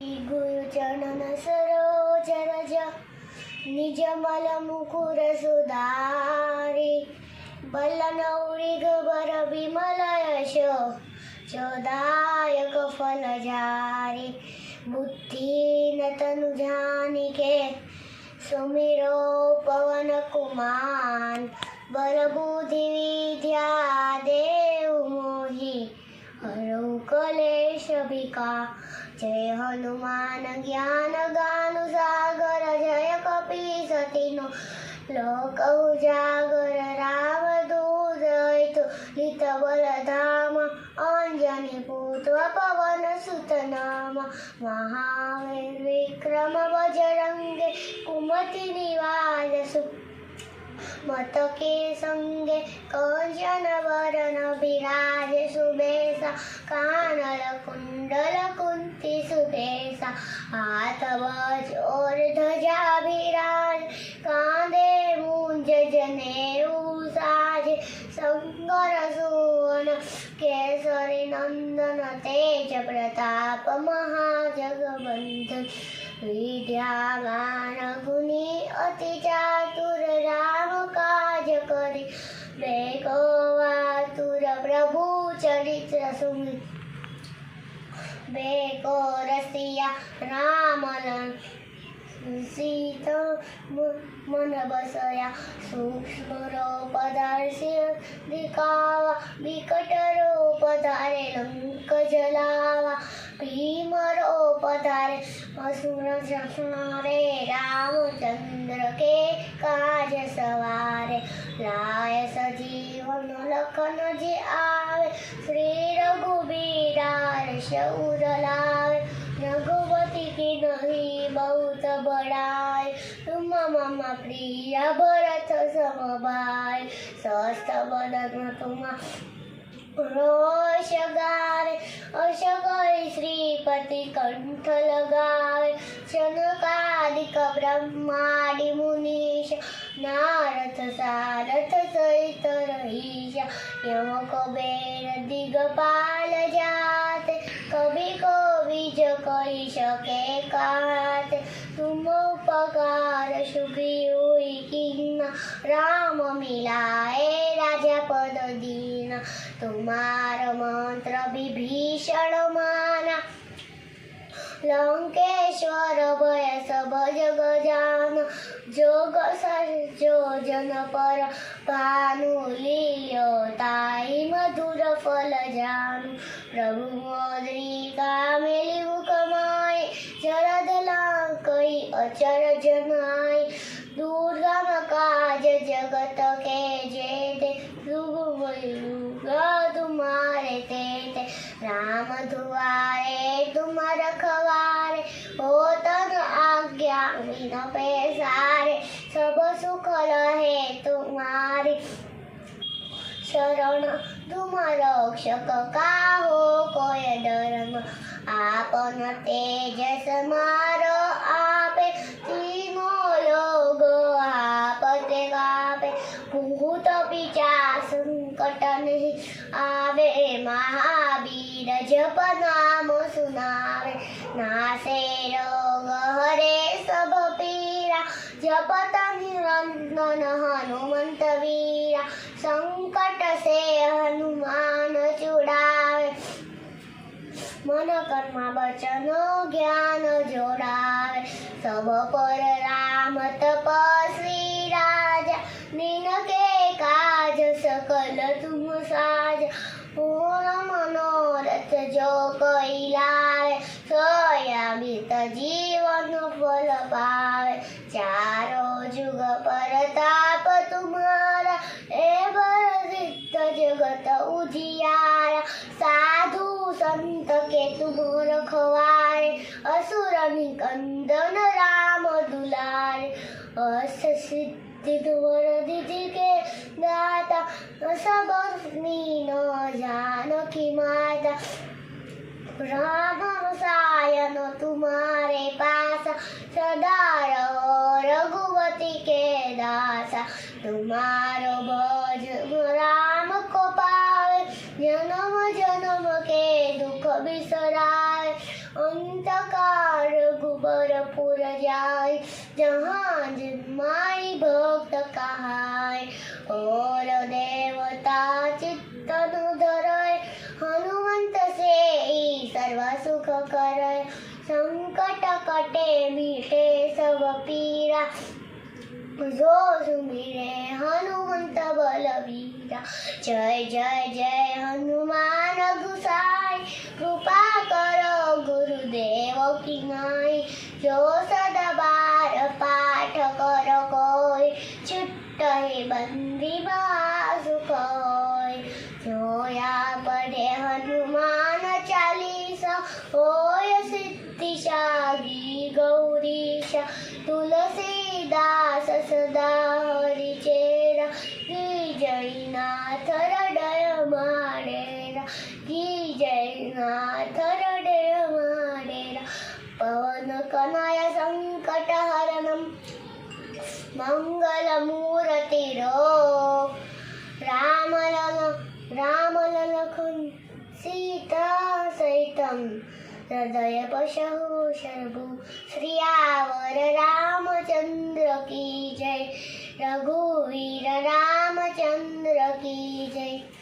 गुरुचरण सरोज रज निजमल मुकुर सुधारी बल्लनौरि गबर विमल यश चोदायक फल जारी बुद्धि तनु जानिके सुमिरो पवन कुमार बल बुद्धि विद्या देव मोहि हरौ कलेश विका जय हनुमान ज्ञान गान सागर जय कपी सतीनो लोक उजागर राम दूत लित बल धाम अंजनी पुत्र पवन सुत नाम महावीर विक्रम बजरंगे कुमति निवार मत के संगे कंचन वरण विराज सुबेसा कानल कुंडल कुंती सुबेसा हाथ और ध्वजा विराज कांधे मूंज जनेऊ साज शंकर सुवन केसरी नंदन तेज प्रताप महाजगवंदन विद्यावान गुणी अति चातुर राम काज करि बेको वातुर प्रभु चरित्र सुमित बेको रसिया राम सीता मन बसया सूक्ष्म रूप धर्षि दिखावा विकट रूप धारे लंक जलावा भीम रूप धारे असुर संहारे रामचंद्र के काज सवारे लाय सजीवन लखन जी आवे श्री रघुबीर शौर लावे रघुपति की नहीं बहुत बड़ाई तुम मम प्रिय भरत समभाई सहस्त्र बदन तुम रोष गावे अशोक श्रीपति कंठ लगावे शनकादिक ब्रह्मादि मुनीश नारद सारथ सहित रहीश यम कुबेर दिगपाल जाते कभी को बीज कही सके काते तुम उपकार सुखी हुई किन्ना राम मिलाए राजा पद दीना तुम्हार मंत्र विभीषण माना लंकेश्वर भय सब जग जान जोग जो जन पर भानु लियो ताई मधुर फल जानु प्रभु मोद्रिका मेली कमाए जरद लांकई अचर जनाई दुर्गम काज जगत के जेते तुम्हारे तेते राम दुआरे तुम रखवारे हो तन आज्ञा बिन पैसारे सब सुख लहे तुम्हारी शरण तुम रक्षक काहो कोय डरम आपन तेज समारो आपे तीनों लोग आपते गापे भूत पिशाच संकट नहीं आवे महावीर जप नाम सुनावे नासे रोग हरे सब पीरा जपत निरंजन हनुमंत वीरा संकट से हनुमान छुड़ावे मन कर्म वचन ज्ञान जोड़ावे सब पर राम तपस्वी राजा दीन के काज सकल तुम साज पूर्ण मनोरथ जो कोई लावे सोयामित जीवन फल पावे चारों जुग परताप तुम्हारा एवर सिद्ध जगत उजियारा साधु संत के तुम रखवारे असुर निकंदन राम दुलारे अस सिद्धि तुमर दीदी के दाता सब मीन जानकी माता राम सायन तुम्हारे पास सदा रहो रघुपति के दासा तुम्हारो भज राम को पावे जन्म जन्म के दुख बिसराए अंत का पुर जाय, जहाँ जन्माई भक्त कहाय। और देवता चित्तन धरय, हनुमंत से सर्व सुख करय। संकट कटे मीटे सब पीरा, जो सुमिरे हनुमंत बलवीरा। जय जय जय हनुमान गुसाई, कृपा करो गुरुदेव की नाई। जो सदा बार पाठ करो कोई, छुट्टहि बंदी सुख होय। जो या पढ़े हनुमान चालीसा, होय सिद्धि सागी गौरीशा। तुलसीदास सदा हरि चेरा, की जय नाथ हृदय माडेरा। की जय नाथ हृदय माडेरा। पवन कनय संकट हरणं, मंगल मूर्ति राम लखन सीता सहितं, हृदय बसहु शरभु। श्रियावर रामचंद्र की जय, रघुवीर रामचंद्र की जय।